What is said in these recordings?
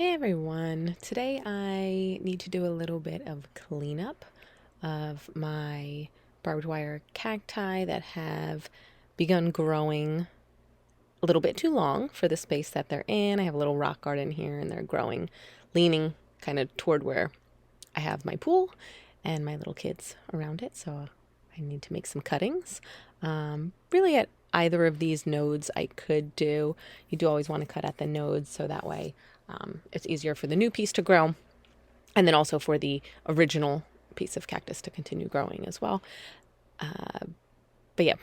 Hey everyone, today I need to do a little bit of cleanup of my barbed wire cacti that have begun growing a little bit too long for the space that they're in. I have a little rock garden here and they're growing, leaning kind of toward where I have my pool and my little kids around it, so I need to make some cuttings. Really at either of these nodes I could do. You do always want to cut at the nodes so that way it's easier for the new piece to grow and then also for the original piece of cactus to continue growing as well. But yeah,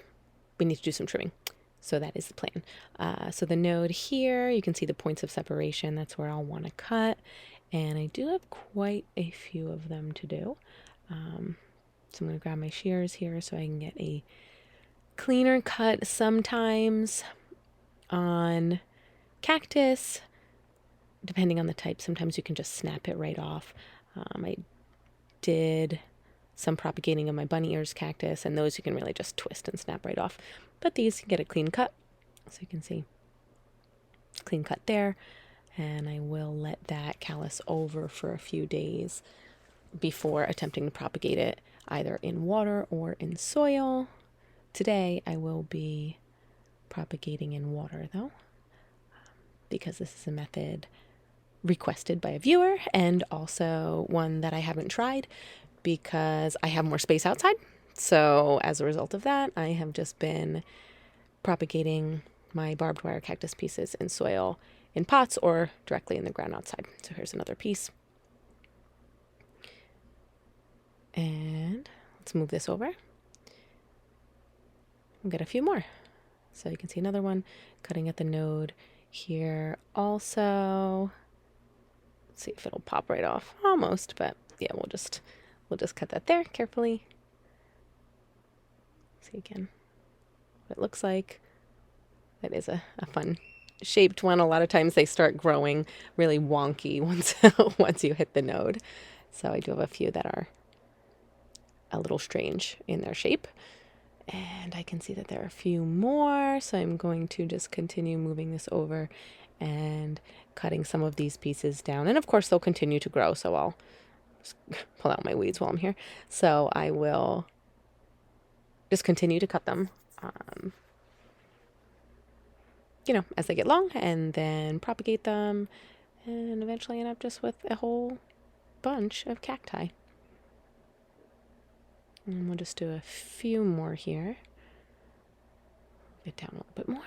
we need to do some trimming. So that is the plan. So the node here, you can see the points of separation. That's where I'll want to cut. And I do have quite a few of them to do. So I'm going to grab my shears here so I can get a cleaner cut. Sometimes on cactus, depending on the type, sometimes you can just snap it right off. I did some propagating of my bunny ears cactus, and those you can really just twist and snap right off. But these you get a clean cut, so you can see clean cut there. And I will let that callus over for a few days before attempting to propagate it either in water or in soil. Today I will be propagating in water though, because this is a method requested by a viewer and also one that I haven't tried because I have more space outside. So as a result of that, I have just been propagating my barbed wire cactus pieces in soil in pots or directly in the ground outside. So here's another piece. And let's move this over. We'll get a few more. So you can see another one cutting at the node here also. Let's see if it'll pop right off. Almost, but yeah, we'll just cut that there carefully. See again what it looks like. That is a fun shaped one. A lot of times they start growing really wonky once you hit the node. So I do have a few that are a little strange in their shape. And I can see that there are a few more. So I'm going to just continue moving this over and cutting some of these pieces down. And of course they'll continue to grow. So I'll just pull out my weeds while I'm here. So I will just continue to cut them. As they get long, and then propagate them, and eventually end up just with a whole bunch of cacti. And we'll just do a few more here. Get down a little bit more.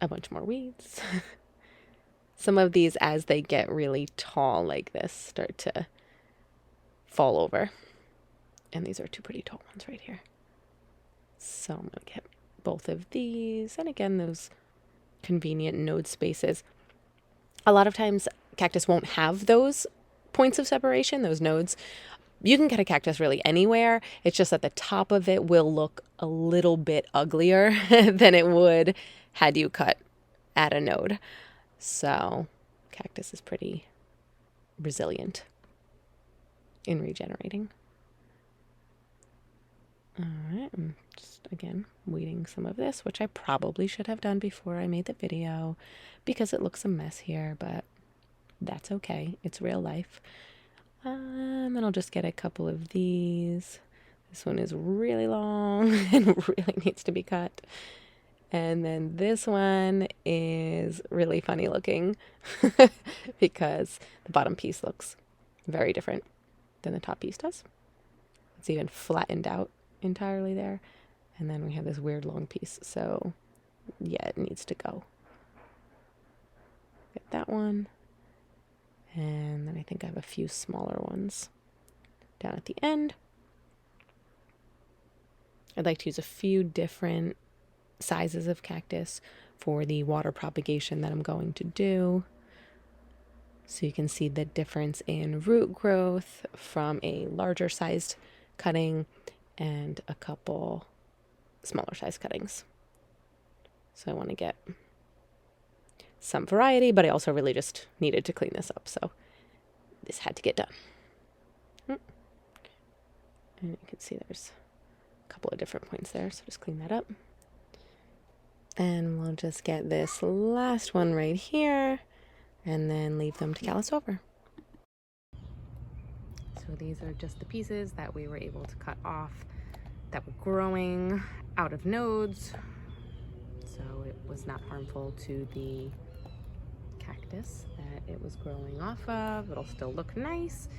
A bunch more weeds. Some of these, as they get really tall like this, start to fall over. And these are two pretty tall ones right here. So I'm going to get both of these. And again, those convenient node spaces. A lot of times cactus won't have those points of separation, those nodes. You can get a cactus really anywhere. It's just that the top of it will look a little bit uglier than it would had you cut at a node. So cactus is pretty resilient in regenerating. All right, I'm just, again, weeding some of this, which I probably should have done before I made the video because it looks a mess here, but that's okay. It's real life. And I'll just get a couple of these. This one is really long and really needs to be cut. And then this one is really funny looking because the bottom piece looks very different than the top piece does. It's even flattened out entirely there. And then we have this weird long piece. So yeah, it needs to go. Get that one. And then I think I have a few smaller ones down at the end. I'd like to use a few different sizes of cactus for the water propagation that I'm going to do. So you can see the difference in root growth from a larger sized cutting and a couple smaller size cuttings. So I want to get some variety, but I also really just needed to clean this up. So this had to get done. And you can see there's a couple of different points there. So just clean that up. And we'll just get this last one right here and then leave them to callus over. So these are just the pieces that we were able to cut off that were growing out of nodes. So it was not harmful to the cactus that it was growing off of. It'll still look nice.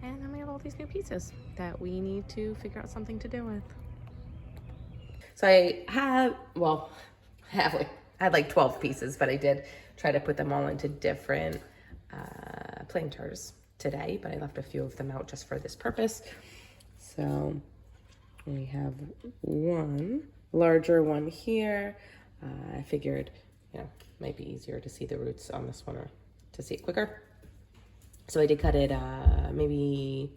And then we have all these new pieces that we need to figure out something to do with. So I have, well, I had like 12 pieces, but I did try to put them all into different planters today, but I left a few of them out just for this purpose. So we have one larger one here. I figured, you know, it might be easier to see the roots on this one or to see it quicker. So I did cut it maybe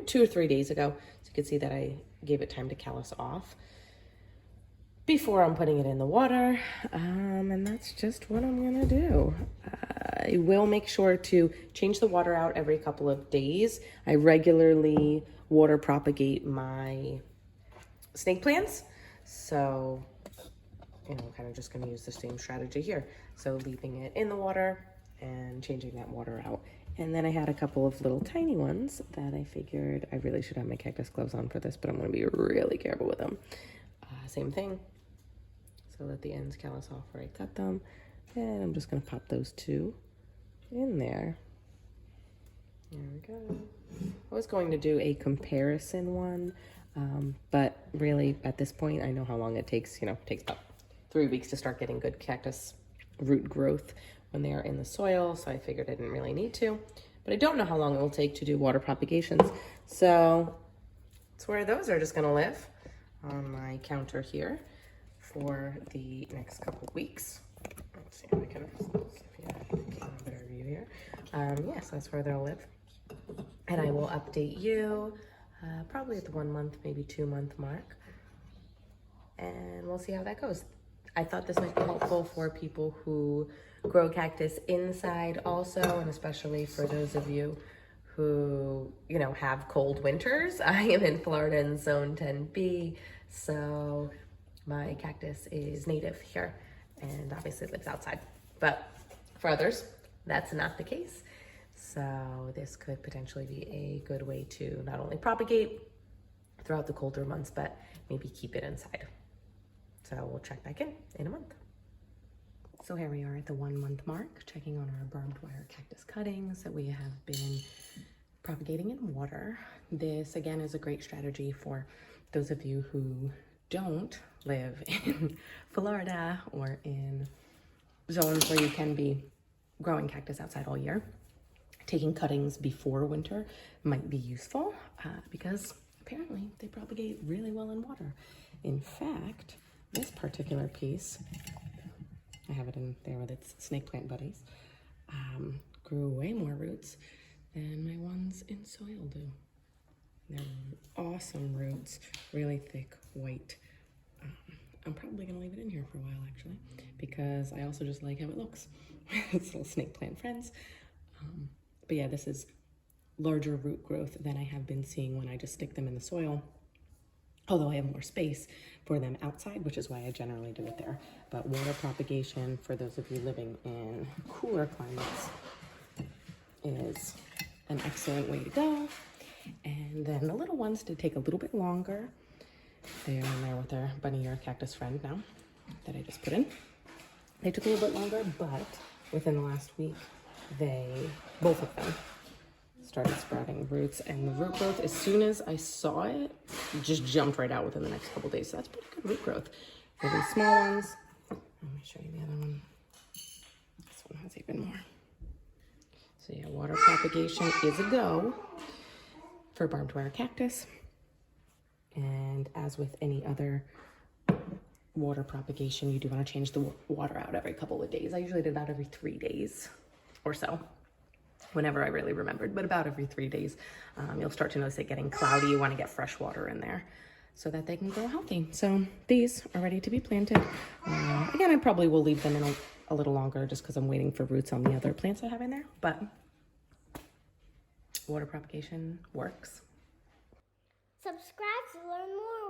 2 or 3 days ago. So you can see that I gave it time to callus off before I'm putting it in the water. And that's just what I'm gonna do. I will make sure to change the water out every couple of days. I regularly water propagate my snake plants. So, you know, I'm kind of just gonna use the same strategy here. So leaving it in the water and changing that water out. And then I had a couple of little tiny ones that I figured I really should have my cactus gloves on for this, but I'm gonna be really careful with them. Same thing. So let the ends callus off where I cut them. And I'm just gonna pop those two in there. There we go. I was going to do a comparison one, but really at this point, I know how long it takes. You know, it takes about 3 weeks to start getting good cactus root growth when they are in the soil. So I figured I didn't really need to, but I don't know how long it will take to do water propagations. So it's where those are just gonna live on my counter here for the next couple weeks. Let's see if I can get a better view here. Yes, that's where they'll live. And I will update you probably at the 1 month, maybe 2 month mark. And we'll see how that goes. I thought this might be helpful for people who grow cactus inside also, and especially for those of you who, you know, have cold winters. I am in Florida in zone 10B, so my cactus is native here and obviously lives outside. But for others, that's not the case. So this could potentially be a good way to not only propagate throughout the colder months, but maybe keep it inside. So we'll check back in a month. So here we are at the 1 month mark, checking on our barbed wire cactus cuttings that we have been propagating in water. This again is a great strategy for those of you who don't live in Florida or in zones where you can be growing cactus outside all year. Taking cuttings before winter might be useful because apparently they propagate really well in water. In fact, this particular piece, I have it in there with its snake plant buddies, grew way more roots than my ones in soil do. They're awesome roots, really thick, white. I'm probably gonna leave it in here for a while actually, because I also just like how it looks. It's little snake plant friends. But yeah, this is larger root growth than I have been seeing when I just stick them in the soil. Although I have more space for them outside, which is why I generally do it there. But water propagation, for those of you living in cooler climates, is an excellent way to go. And then the little ones did take a little bit longer. They are in there with their bunny ear cactus friend now that I just put in. They took a little bit longer, but within the last week, both of them started sprouting roots, and the root growth, as soon as I saw it, just jumped right out within the next couple days. So that's pretty good root growth for these small ones. Let me show you the other one. This one has even more. So yeah, water propagation is a go for barbed wire cactus. And as with any other water propagation, you do want to change the water out every couple of days. I usually did that every 3 days or so, whenever I really remembered, but about every 3 days. You'll start to notice it getting cloudy. You want to get fresh water in there so that they can grow healthy. So these are ready to be planted. Again, I probably will leave them in a little longer just because I'm waiting for roots on the other plants I have in there, but water propagation works. Subscribe to learn more.